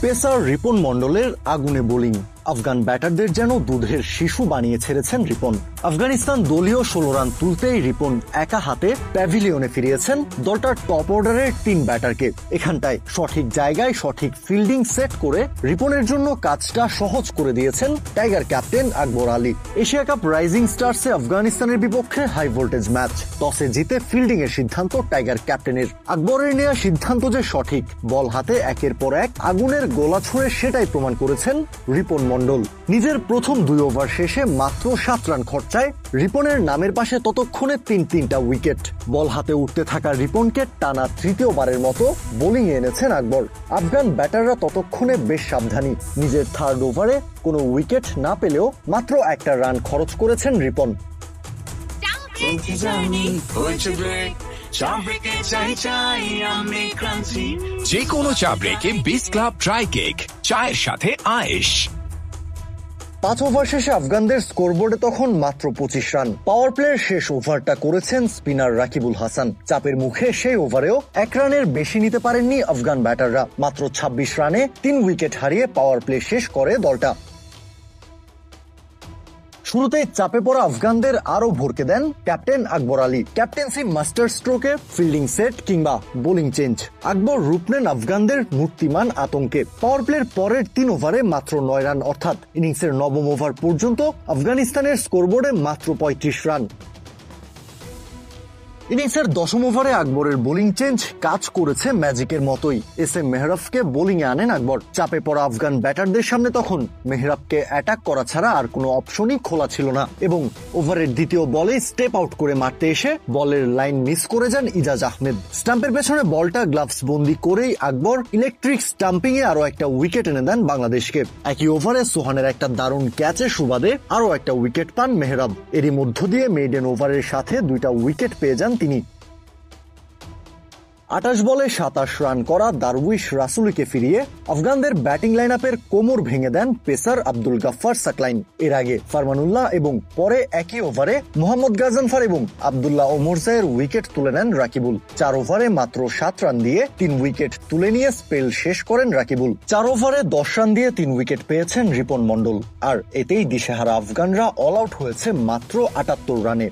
Pacer Ripon মন্ডলের আগুনে bowling. Afghan ব্যাটারদের যেন দুধের শিশু বানিয়ে ছেড়েছেন রিপন। আফগানিস্তান দলীয় 16 রান তুলতেই রিপন একা হাতে প্যাভিলিয়নে ফিরিয়েছেন দলটার টপ অর্ডারের 3 ব্যাটারকে। এখানটায় সঠিক জায়গায় সঠিক ফিল্ডিং সেট করে রিপনের জন্য কাজটা সহজ করে দিয়েছেন tiger captain Akbar Ali. Asia cup rising স্টার্সে আফগানিস্তানের বিপক্ষে হাই ভোল্টেজ ম্যাচ। টসে জিতে ফিল্ডিং এর সিদ্ধান্ত টাইগার ক্যাপ্টেনের। আকবরের নেওয়া সিদ্ধান্ত যে সঠিক, বল হাতে একের পর এক আগুনের গোলা ছুঁড়ে সেটাই প্রমাণ করেছেন রিপন মন্ডল। নিজের প্রথম 2 ওভার শেষে মাত্র 7 রান খরচায় রিপনের নামের পাশে ততক্ষণে 3টা উইকেট। বল হাতে উঠতে থাকা রিপনকে টানা তৃতীয়বারের মতো বোলিং এনেছেন আকবর। আফগান ব্যাটাররা ততক্ষণে বেশ সাবধানী। নিজের 3rd ওভারে কোনো উইকেট না পেলেও মাত্র 1টা রান খরচ করেছেন রিপন। যে কোনো চা ব্রেকে বিস ক্লাব ড্রাই কেক, চায়ের সাথে আয়েশ। 5 ওভার শেষে আফগানদের স্কোরবোর্ডে তখন মাত্র 25 রান। পাওয়ার প্লের শেষ ওভারটা করেছেন স্পিনার রাকিবুল হাসান। চাপের মুখে সেই ওভারেও 1 রানের বেশি নিতে পারেননি আফগান ব্যাটাররা। মাত্র 26 রানে 3 উইকেট হারিয়ে পাওয়ার প্লে শেষ করে দলটা। শুরুতেই চাপে পড়া আফগানদের আরো ভরকে দেন captain Akbar Ali. Captaincy master স্ট্রোকে, ফিল্ডিং সেট কিংবা বোলিং চেঞ্জ, আকবর রূপ নেন আফগানদের মূর্তিমান আতঙ্কে। পাওয়ার প্লের পরের 3 ওভারে মাত্র 9 রান, অর্থাৎ ইনিংসের 9ম ওভার পর্যন্ত আফগানিস্তানের স্কোরবোর্ডে মাত্র 35 রান। ইনিংসের 10ম ওভারে আকবরের বোলিং চেঞ্জ কাজ করেছে ম্যাজিকের মতোই। SM মেহরাবকে বোলিং এ আনেন আকবর। চাপে পড়া আফগান ব্যাটারদের সামনে তখন মেহরাবকে অ্যাটাক করা ছাড়া আর কোনো অপশনই খোলা ছিল না এবং ওভারের 2য় বলেই স্টেপ আউট করে মারতে এসে বলের লাইন মিস করে যান ইজাজ আহমেদ। স্টাম্পের পেছনে বলটা গ্লাভস বন্দি করেই আকবর ইলেকট্রিক স্টাম্পিং এ আরো একটা উইকেট এনে দেন বাংলাদেশকে। একই ওভারে সোহানের একটা দারুণ ক্যাচের সুবাদে আরো একটা উইকেট পান মেহরাব। এরই মধ্য দিয়ে মেইডেন ওভারের সাথে 2টা উইকেট পেয়ে যান তিনি। 28 বলে 27 রান করা দারউইশ রাসুলিকে ফিরিয়ে আফগানদের ব্যাটিং লাইন আপের কোমর ভেঙে দেন পেসার আব্দুল গাফফার সাকলাইন। এর আগে ফারমানুল্লাহ এবং পরে একই ওভারে মোহাম্মদ গাজনফার এবং আব্দুল্লাহ ওমরজায়ের উইকেট তুলে নেন রাকিবুল। 4 ওভারে মাত্র 7 রান দিয়ে 3 উইকেট তুলে নিয়ে স্পেল শেষ করেন রাকিবুল। 4 ওভারে 10 রান দিয়ে 3 উইকেট পেয়েছেন রিপন মন্ডল। আর এতেই দিশেহারা আফগানরা অল আউট হয়েছে মাত্র 78 রানে।